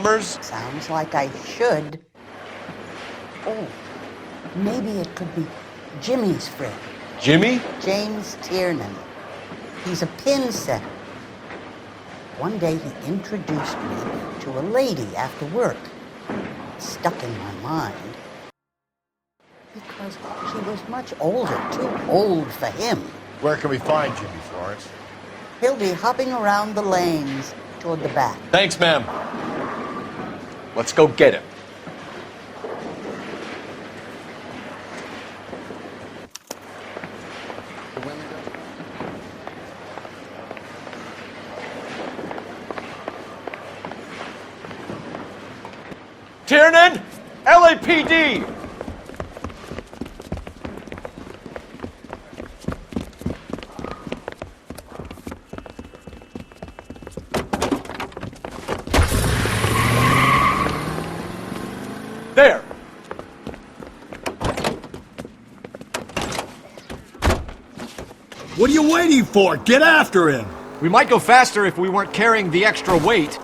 numbers? Sounds like I should. Oh, maybe it could be Jimmy's friend. Jimmy? James Tiernan. He's a pin setter. One day he introduced me to a lady after work. It stuck in my mind. Because she was much older, too old for him. Where can we find Jimmy, Florence? He'll be hopping around the lanes toward the back. Thanks, ma'am. Let's go get him. Tiernan! LAPD! There! What are you waiting for? Get after him! We might go faster if we weren't carrying the extra weight.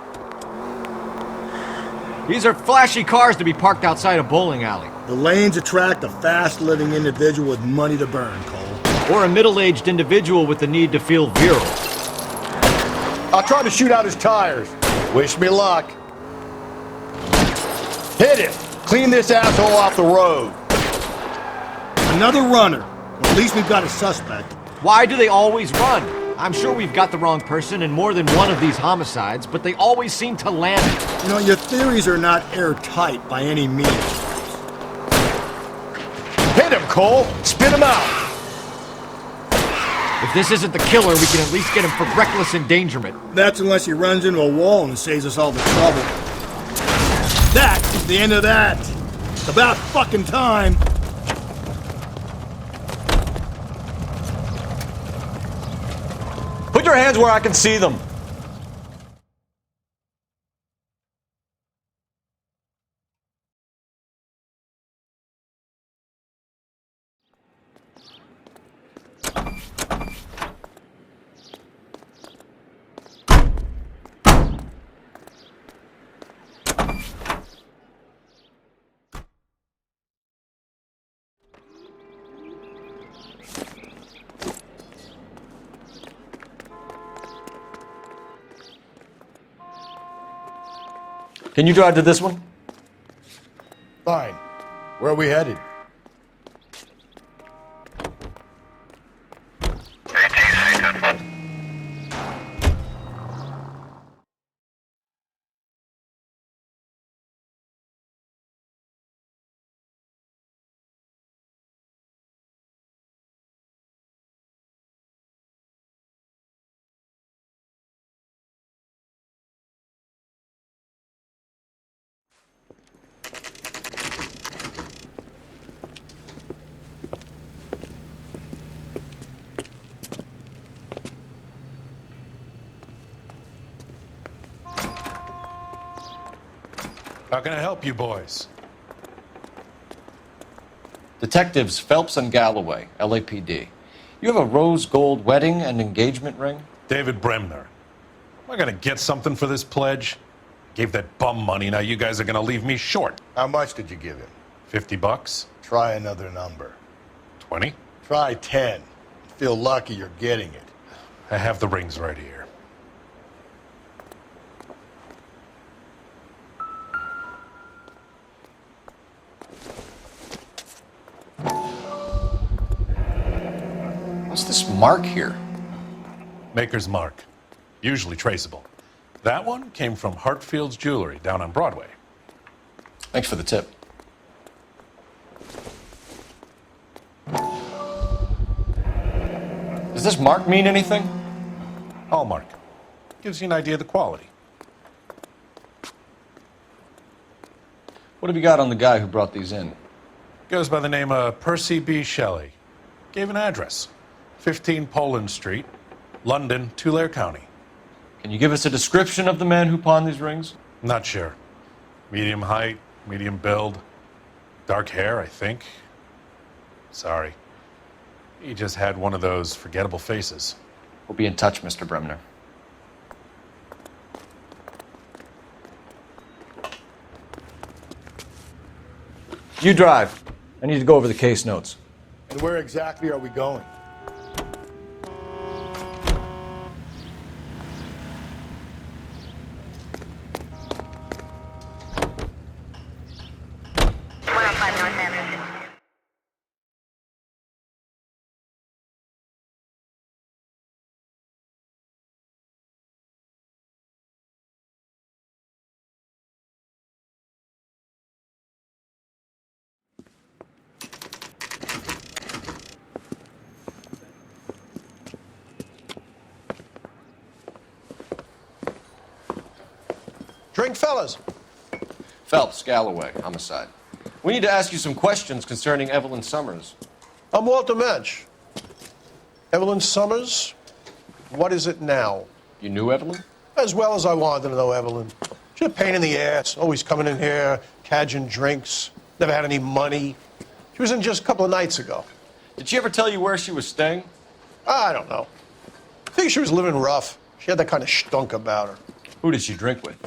These are flashy cars to be parked outside a bowling alley. The lanes attract a fast-living individual with money to burn, Cole. Or a middle-aged individual with the need to feel virile. I'll try to shoot out his tires. Wish me luck. Hit him! Clean this asshole off the road. Another runner. Well, at least we've got a suspect. Why do they always run? I'm sure we've got the wrong person in more than one of these homicides, but they always seem to land it. You know, your theories are not airtight by any means. Hit him, Cole! Spit him out! If this isn't the killer, we can at least get him for reckless endangerment. That's unless he runs into a wall and saves us all the trouble. That is the end of that. It's about fucking time. Put your hands where I can see them. Can you drive to this one? Fine. Where are we headed? How can I help you boys? Detectives Phelps and Galloway, LAPD. You have a rose gold wedding and engagement ring? David Bremner. Am I gonna get something for this pledge? Gave that bum money, now you guys are gonna leave me short. How much did you give him? $50? Try another number. 20? Try 10. Feel lucky you're getting it. I have the rings right here. What's this mark here? Maker's mark. Usually traceable. That one came from Hartfield's Jewelry down on Broadway. Thanks for the tip. Does this mark mean anything? Hallmark. Gives you an idea of the quality. What have you got on the guy who brought these in? Goes by the name of Percy B. Shelley. Gave an address. 15 Poland Street, London, Tulare County. Can you give us a description of the man who pawned these rings? Not sure. Medium height, medium build, dark hair, I think. Sorry. He just had one of those forgettable faces. We'll be in touch, Mr. Bremner. You drive. I need to go over the case notes. And where exactly are we going? Drink, fellas. Phelps, Galloway, homicide. We need to ask you some questions concerning Evelyn Summers. I'm Walter Mensch. Evelyn Summers, what is it now? You knew Evelyn? As well as I wanted to know Evelyn. She's a pain in the ass, always coming in here, cadging drinks, never had any money. She was in just a couple of nights ago. Did she ever tell you where she was staying? I don't know. I think she was living rough. She had that kind of stunk about her. Who did she drink with?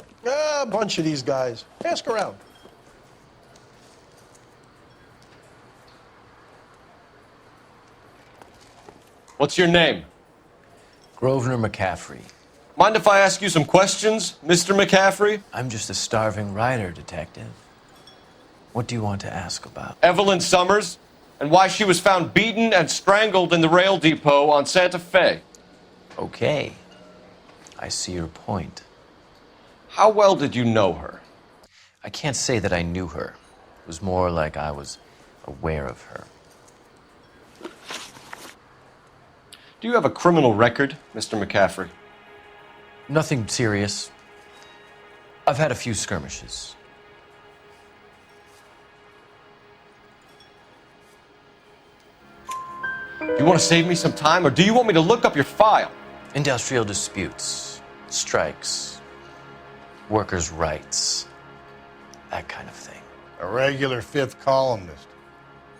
A bunch of these guys. Ask around. What's your name? Grosvenor McCaffrey. Mind if I ask you some questions, Mr. McCaffrey? I'm just a starving writer, detective. What do you want to ask about? Evelyn Summers, and why she was found beaten and strangled in the rail depot on Santa Fe. Okay. I see your point. How well did you know her? I can't say that I knew her. It was more like I was aware of her. Do you have a criminal record, Mr. McCaffrey? Nothing serious. I've had a few skirmishes. Do you want to save me some time, or do you want me to look up your file? Industrial disputes, strikes, workers' rights, that kind of thing. A regular fifth columnist.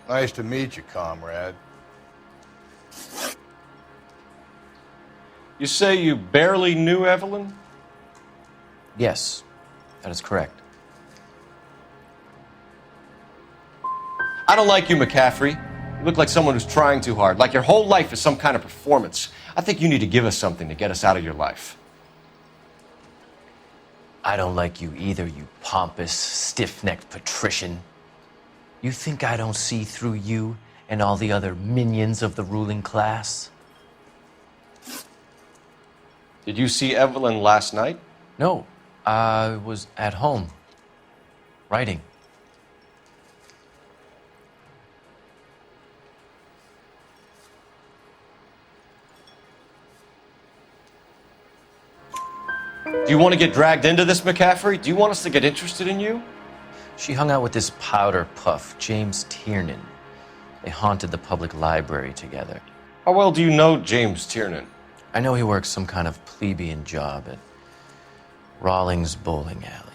Nice to meet you, comrade. You say you barely knew Evelyn? Yes, that is correct. I don't like you, McCaffrey. You look like someone who's trying too hard, like your whole life is some kind of performance. I think you need to give us something to get us out of your life. I don't like you either, you pompous, stiff-necked patrician. You think I don't see through you and all the other minions of the ruling class? Did you see Evelyn last night? No, I was at home, writing. Do you want to get dragged into this, McCaffrey? Do you want us to get interested in you? She hung out with this powder puff, James Tiernan. They haunted the public library together. How well do you know James Tiernan? I know he works some kind of plebeian job at Rawlings Bowling Alley.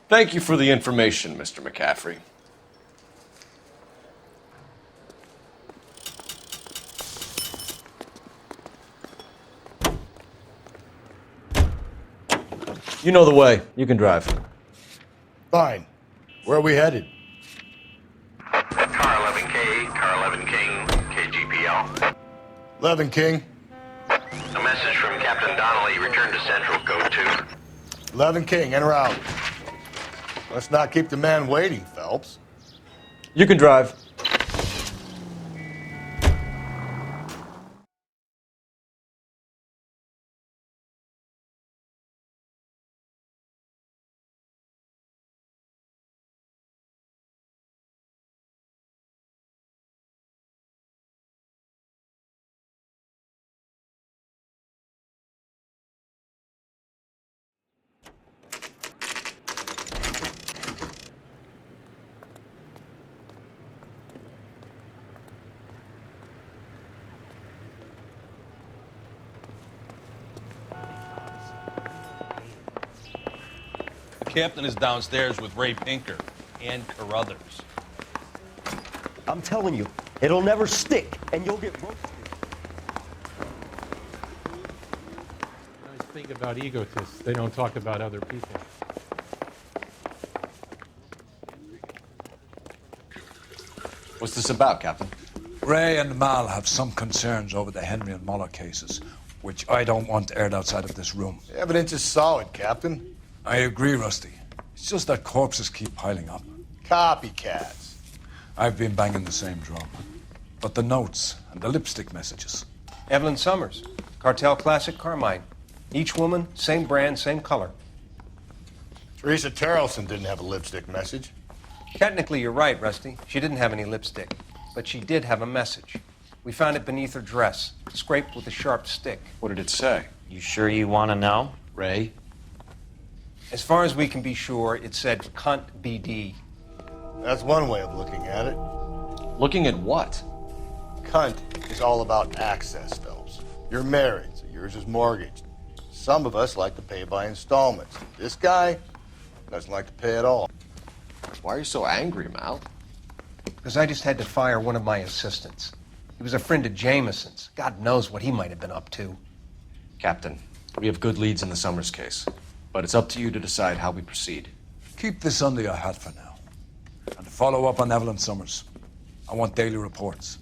Thank you for the information, Mr. McCaffrey. You know the way. You can drive. Fine. Where are we headed? Car 11K, Car 11 King, KGPL. 11 King. A message from Captain Donnelly. Return to Central, Code 2. 11 King, en route. Let's not keep the man waiting, Phelps. You can drive. The captain is downstairs with Ray Pinker and Carruthers. I'm telling you, it'll never stick, and you'll get roasted. Nice thing about egotists, they don't talk about other people. What's this about, Captain? Ray and Mal have some concerns over the Henry and Muller cases, which I don't want aired outside of this room. The evidence is solid, Captain. I agree, Rusty. It's just that corpses keep piling up. Copycats. I've been banging the same drum. But the notes and the lipstick messages. Evelyn Summers, Cartel Classic Carmine. Each woman, same brand, same color. Teresa Terrelson didn't have a lipstick message. Technically, you're right, Rusty. She didn't have any lipstick. But she did have a message. We found it beneath her dress, scraped with a sharp stick. What did it say? You sure you want to know? Ray? As far as we can be sure, it said cunt BD. That's one way of looking at it. Looking at what? Cunt is all about access, Phelps. You're married, so yours is mortgaged. Some of us like to pay by installments. This guy doesn't like to pay at all. Why are you so angry, Mal? Because I just had to fire one of my assistants. He was a friend of Jameson's. God knows what he might have been up to. Captain, we have good leads in the Summers case, but it's up to you to decide how we proceed. Keep this under your hat for now. And to follow up on Evelyn Summers, I want daily reports.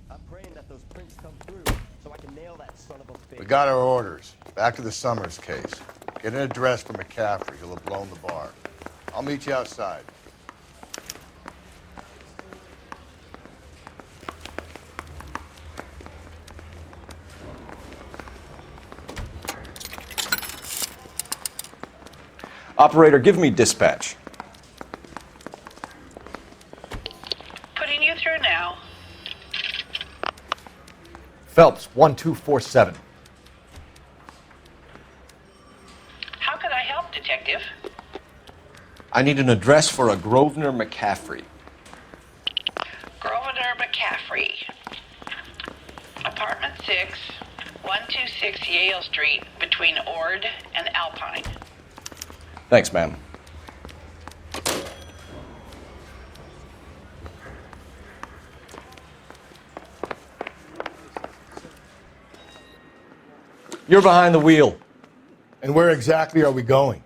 I'm praying that those prints come through so I can nail that son of a bitch. We got our orders. Back to the Summers case. Get an address for McCaffrey. He'll have blown the bar. I'll meet you outside. Operator, give me dispatch. Putting you through now. Phelps, 1247. How could I help, Detective? I need an address for a Grosvenor McCaffrey. Grosvenor McCaffrey. Apartment 6, 126 Yale Street, between Ord and Alpine. Thanks, ma'am. You're behind the wheel. And where exactly are we going?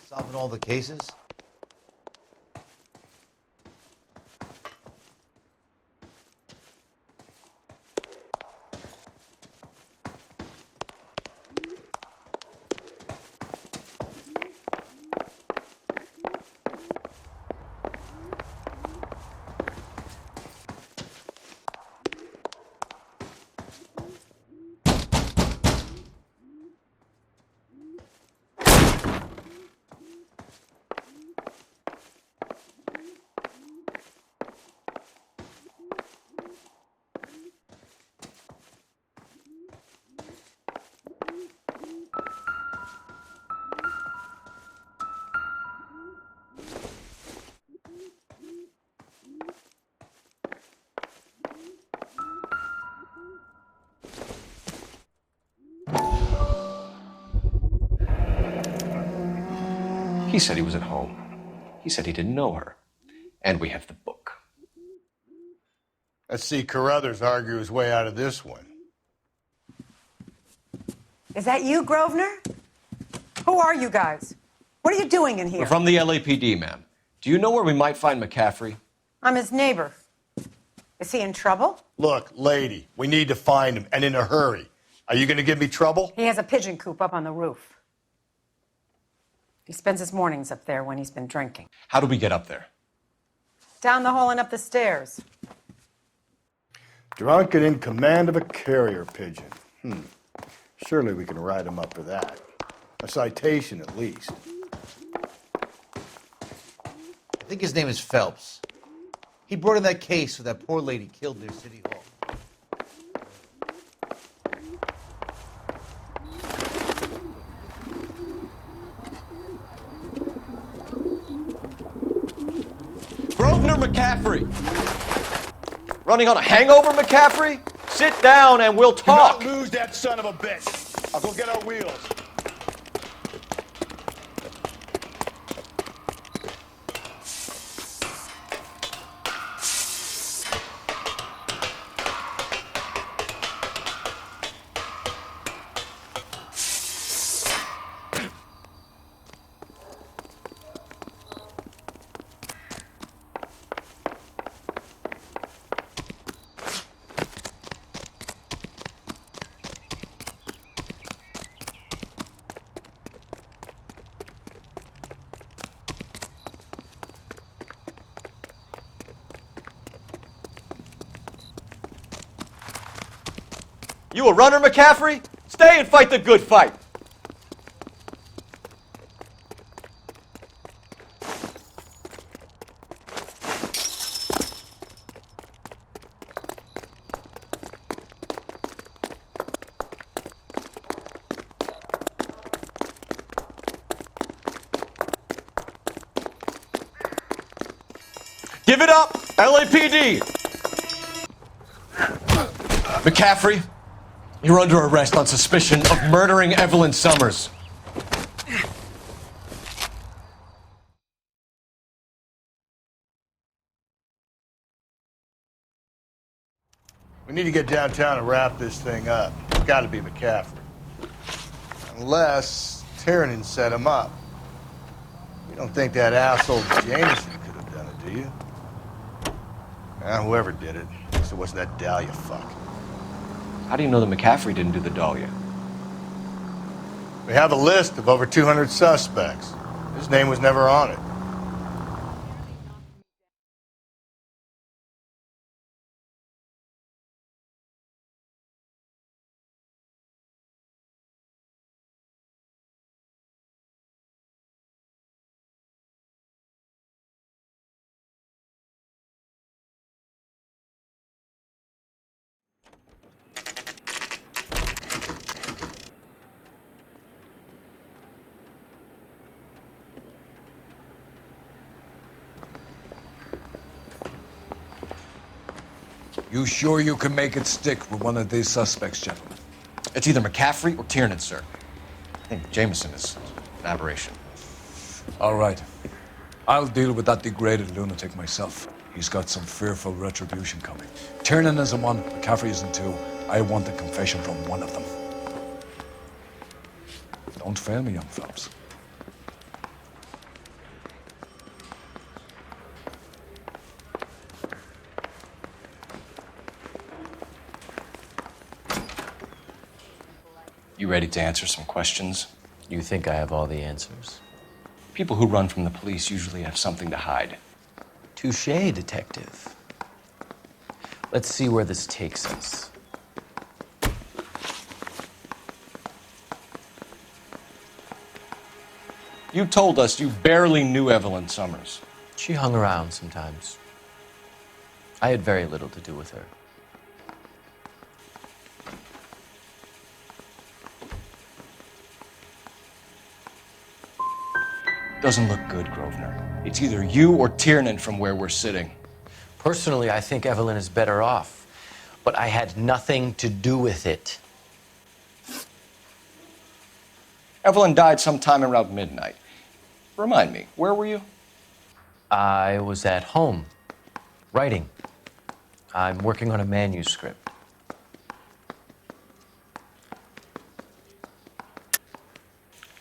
Solving all the cases? He said he was at home. He said he didn't know her. And we have the book. Let's see Carruthers argue his way out of this one. Is that you, Grosvenor? Who are you guys? What are you doing in here? We're from the LAPD, ma'am. Do you know where we might find McCaffrey? I'm his neighbor. Is he in trouble? Look, lady, we need to find him, and in a hurry. Are you going to give me trouble? He has a pigeon coop up on the roof. He spends his mornings up there when he's been drinking. How do we get up there? Down the hall and up the stairs. Drunk and in command of a carrier pigeon. Surely we can write him up for that. A citation, at least. I think his name is Phelps. He brought in that case with that poor lady killed near City Hall. Grosvenor McCaffrey! Running on a hangover, McCaffrey? Sit down and we'll talk. Do not lose that son of a bitch. I'll go get our wheels. You a runner, McCaffrey? Stay and fight the good fight. Give it up, LAPD! McCaffrey, you're under arrest on suspicion of murdering Evelyn Summers. We need to get downtown and wrap this thing up. It's got to be McCaffrey. Unless Tiernan set him up. You don't think that asshole Jameson could have done it, do you? Whoever did it. So what's that Dahlia fuck? How do you know that McCaffrey didn't do the Dahlia? We have a list of over 200 suspects. His name was never on it. You sure you can make it stick with one of these suspects, gentlemen? It's either McCaffrey or Tiernan, sir. I think Jameson is an aberration. All right. I'll deal with that degraded lunatic myself. He's got some fearful retribution coming. Tiernan isn't one, McCaffrey isn't two. I want a confession from one of them. Don't fail me, young Phelps. You ready to answer some questions? You think I have all the answers? People who run from the police usually have something to hide. Touché, detective. Let's see where this takes us. You told us you barely knew Evelyn Summers. She hung around sometimes. I had very little to do with her. Doesn't look good, Grosvenor. It's either you or Tiernan from where we're sitting. Personally, I think Evelyn is better off, but I had nothing to do with it. Evelyn died sometime around midnight. Remind me, where were you? I was at home, writing. I'm working on a manuscript.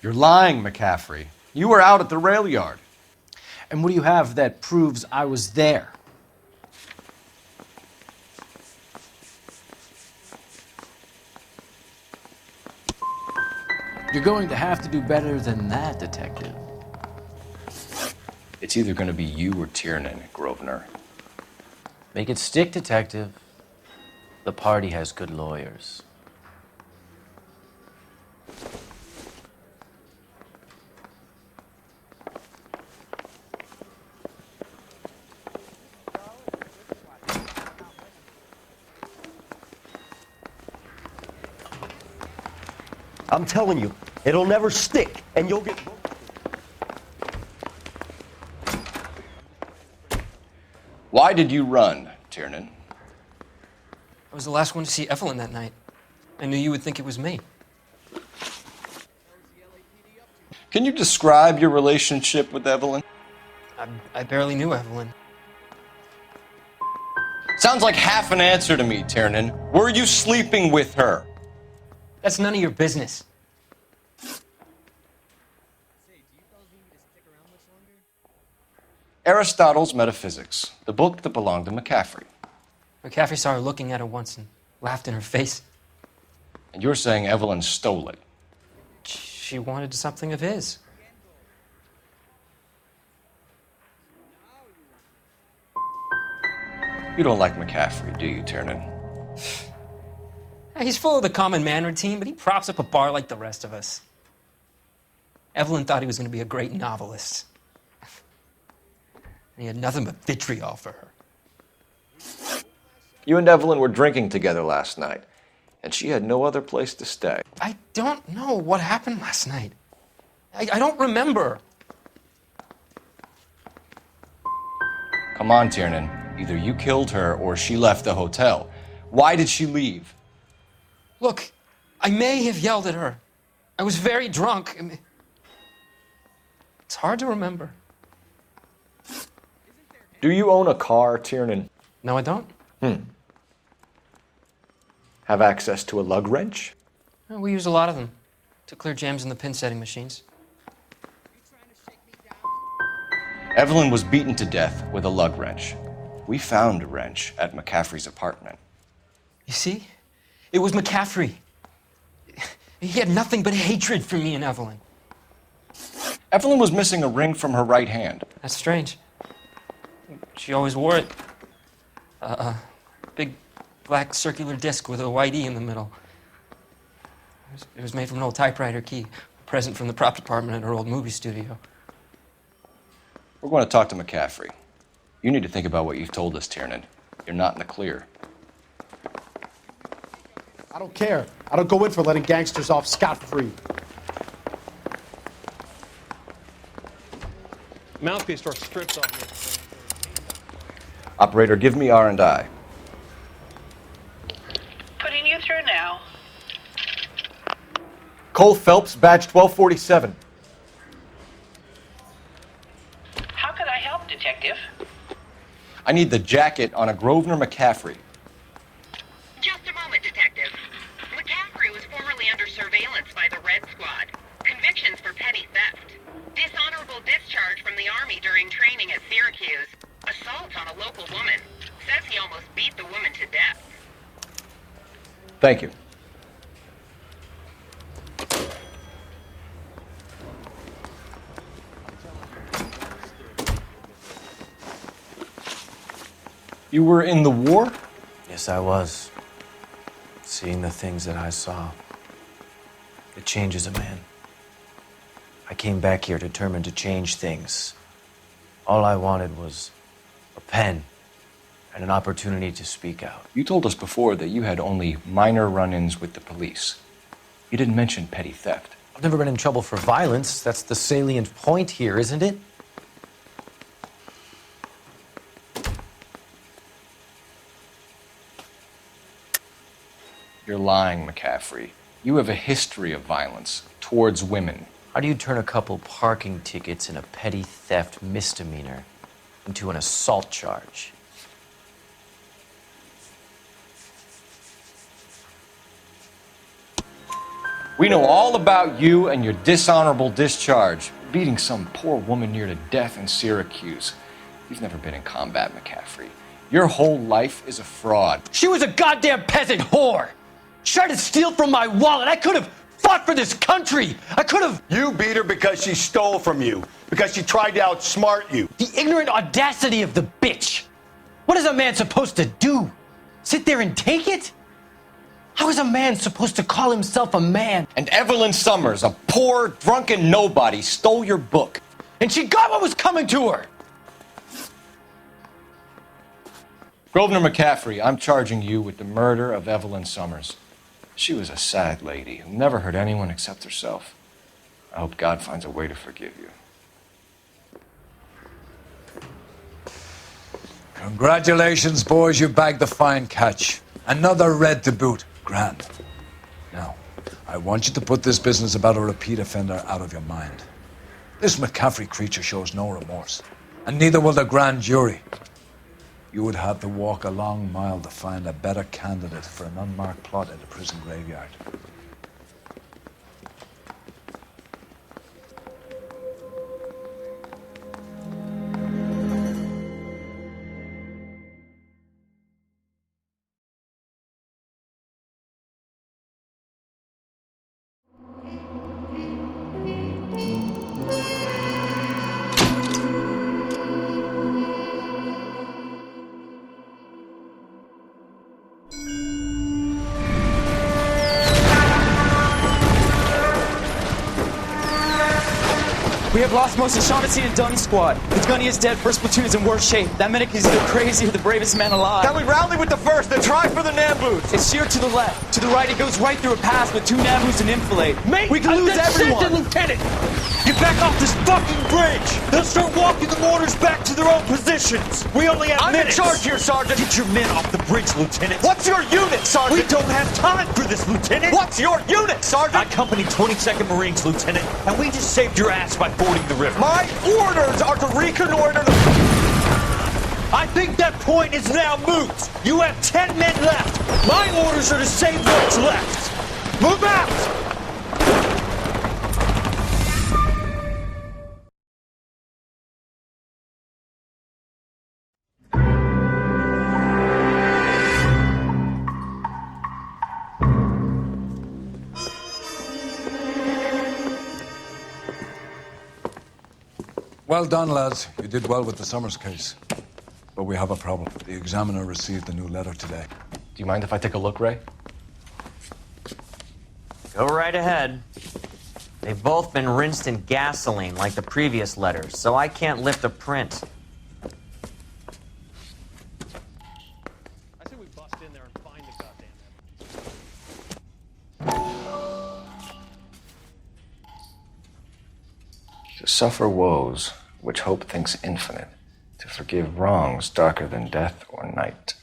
You're lying, McCaffrey. You were out at the rail yard. And what do you have that proves I was there? You're going to have to do better than that, detective. It's either going to be you or Tiernan, Grosvenor. Make it stick, detective. The party has good lawyers. I'm telling you, it'll never stick, and you'll get... Why did you run, Tiernan? I was the last one to see Evelyn that night. I knew you would think it was me. Can you describe your relationship with Evelyn? I barely knew Evelyn. Sounds like half an answer to me, Tiernan. Were you sleeping with her? That's none of your business. Aristotle's Metaphysics, the book that belonged to McCaffrey. McCaffrey saw her looking at her once and laughed in her face. And you're saying Evelyn stole it? She wanted something of his. You don't like McCaffrey, do you, Tiernan? He's full of the common man routine, but he props up a bar like the rest of us. Evelyn thought he was going to be a great novelist. And he had nothing but vitriol for her. You and Evelyn were drinking together last night, and she had no other place to stay. I don't know what happened last night. I don't remember. Come on, Tiernan. Either you killed her or she left the hotel. Why did she leave? Look, I may have yelled at her. I was very drunk. It's hard to remember. Do you own a car, Tiernan? No, I don't. Have access to a lug wrench? We use a lot of them to clear jams in the pin setting machines. Evelyn was beaten to death with a lug wrench. We found a wrench at McCaffrey's apartment. You see? It was McCaffrey. He had nothing but hatred for me and Evelyn. Evelyn was missing a ring from her right hand. That's strange. She always wore it. A big black circular disc with a white E in the middle. It was made from an old typewriter key, a present from the prop department at her old movie studio. We're going to talk to McCaffrey. You need to think about what you've told us, Tiernan. You're not in the clear. I don't care. I don't go in for letting gangsters off scot-free. Mouthpiece store strips off me. Operator, give me R&I. Putting you through now. Cole Phelps, badge 1247. How could I help, Detective? I need the jacket on a Grosvenor McCaffrey. Just a moment, Detective. McCaffrey was formerly under surveillance by the Red Squad. Convictions for petty theft. Dishonorable discharge from the Army during training at Syracuse. Assault on a local woman. Says he almost beat the woman to death. Thank you. You were in the war? Yes, I was. Seeing the things that I saw, it changes a man. I came back here determined to change things. All I wanted was a pen and an opportunity to speak out. You told us before that you had only minor run-ins with the police. You didn't mention petty theft. I've never been in trouble for violence. That's the salient point here, isn't it? You're lying, McCaffrey. You have a history of violence towards women. How do you turn a couple parking tickets and a petty theft misdemeanor into an assault charge? We know all about you and your dishonorable discharge, beating some poor woman near to death in Syracuse. You've never been in combat, McCaffrey. Your whole life is a fraud. She was a goddamn peasant whore! She tried to steal from my wallet. I could have fought for this country. I could have. You beat her because she stole from you, because she tried to outsmart you. The ignorant audacity of the bitch. What is a man supposed to do? Sit there and take it? How is a man supposed to call himself a man? And Evelyn Summers, a poor, drunken nobody, stole your book. And she got what was coming to her. Grosvenor McCaffrey, I'm charging you with the murder of Evelyn Summers. She was a sad lady who never hurt anyone except herself. I hope God finds a way to forgive you. Congratulations, boys, you bagged the fine catch. Another red to boot. Grand. Now, I want you to put this business about a repeat offender out of your mind. This McCaffrey creature shows no remorse, and neither will the grand jury. You would have to walk a long mile to find a better candidate for an unmarked plot in the prison graveyard. We have lost most of Shaughnessy and Dunn's squad. The gunny is dead, first platoon is in worse shape. That medic is either crazy or the bravest man alive. Now we rally with the first, then try for the Nambus. It's sheer to the left. To the right, it goes right through a pass with 2 Nambus and enfilade. Mate, we can lose everyone. Lieutenant! Get back off this fucking bridge! They'll start walking the mortars back to their own positions! We only have minutes! I'm in charge here, Sergeant! Get your men off the bridge, Lieutenant! What's your unit, Sergeant? We don't have time for this, Lieutenant! What's your unit, Sergeant? I company 22nd Marines, Lieutenant, and we just saved your ass by fording the river. My orders are to reconnoiter the... I think that point is now moot! You have 10 men left! My orders are to save what's left! Move out! Well done, lads. You did well with the Summers case. But we have a problem. The examiner received a new letter today. Do you mind if I take a look, Ray? Go right ahead. They've both been rinsed in gasoline like the previous letters, so I can't lift a print. I say we bust in there and find the goddamn evidence. To suffer woes which hope thinks infinite, to forgive wrongs darker than death or night.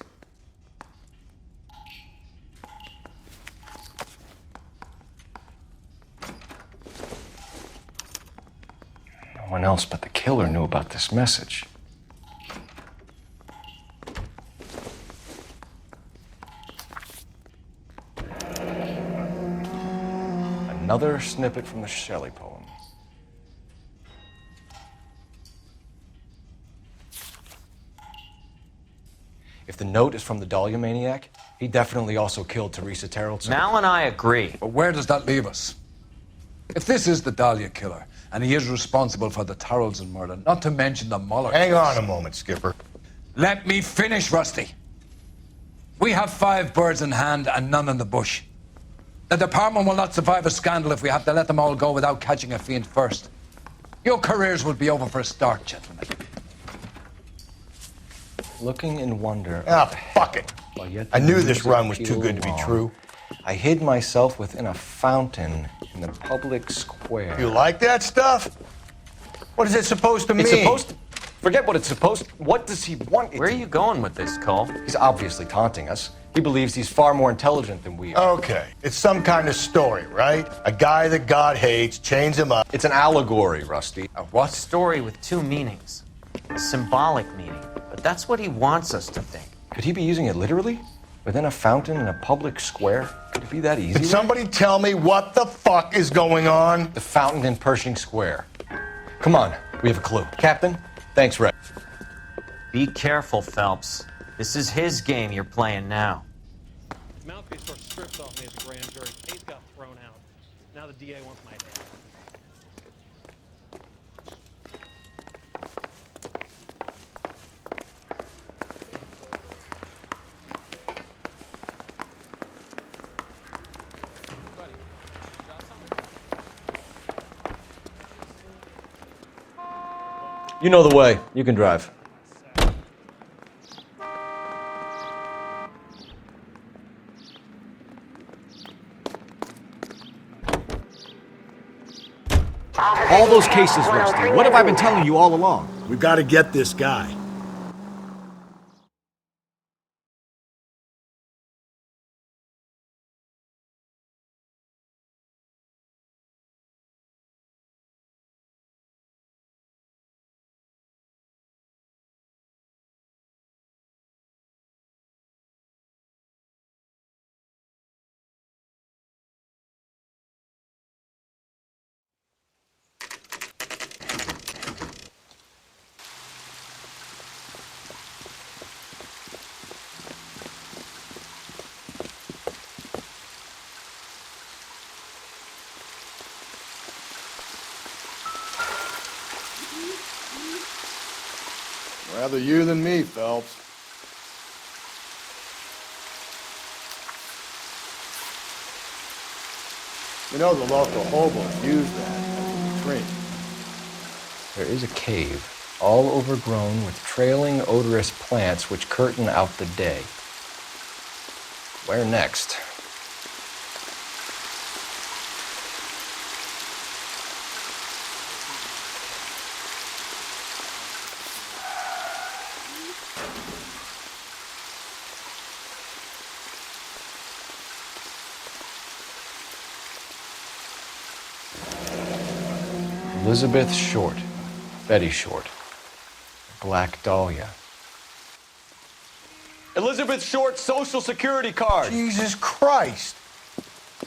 No one else but the killer knew about this message. Another snippet from the Shelley poem. If the note is from the Dahlia maniac, he definitely also killed Teresa Terrellson. Mal and I agree. But where does that leave us? If this is the Dahlia killer, and he is responsible for the Terrellson murder, not to mention the Muller Hang case. on a moment, Skipper. Let me finish, Rusty. We have 5 birds in hand and none in the bush. The department will not survive a scandal if we have to let them all go without catching a fiend first. Your careers will be over for a start, gentlemen. Looking in wonder. Ah, fuck it. I knew this run was too good to be true. I hid myself within a fountain in the public square. You like that stuff? What is it supposed to mean? It's supposed to... Forget what it's supposed to... What does he want? Where are you going with this, Cole? He's obviously taunting us. He believes he's far more intelligent than we are. Okay. It's some kind of story, right? A guy that God hates, chains him up. It's an allegory, Rusty. A what? Story with 2 meanings. A symbolic meaning. But that's what he wants us to think. Could he be using it literally? Within a fountain in a public square? Could it be that easy? Can somebody tell me what the fuck is going on? The fountain in Pershing Square. Come on, we have a clue. Captain, thanks, Ray. Be careful, Phelps. This is his game you're playing now. His mouthpiece sort of stripped off me at the grand jury. Case got thrown out. Now the DA wants my head. You know the way. You can drive. All those cases, Rusty. What have I been telling you all along? We've got to get this guy. Rather you than me, Phelps. You know the local hobos use that as a drink. There is a cave, all overgrown with trailing, odorous plants which curtain out the day. Where next? Elizabeth Short, Betty Short, Black Dahlia. Elizabeth Short's social security card. Jesus Christ!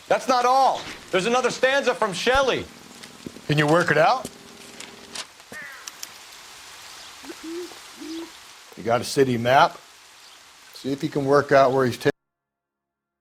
That's not all. There's another stanza from Shelley. Can you work it out? You got a city map? See if you can work out where he's taking.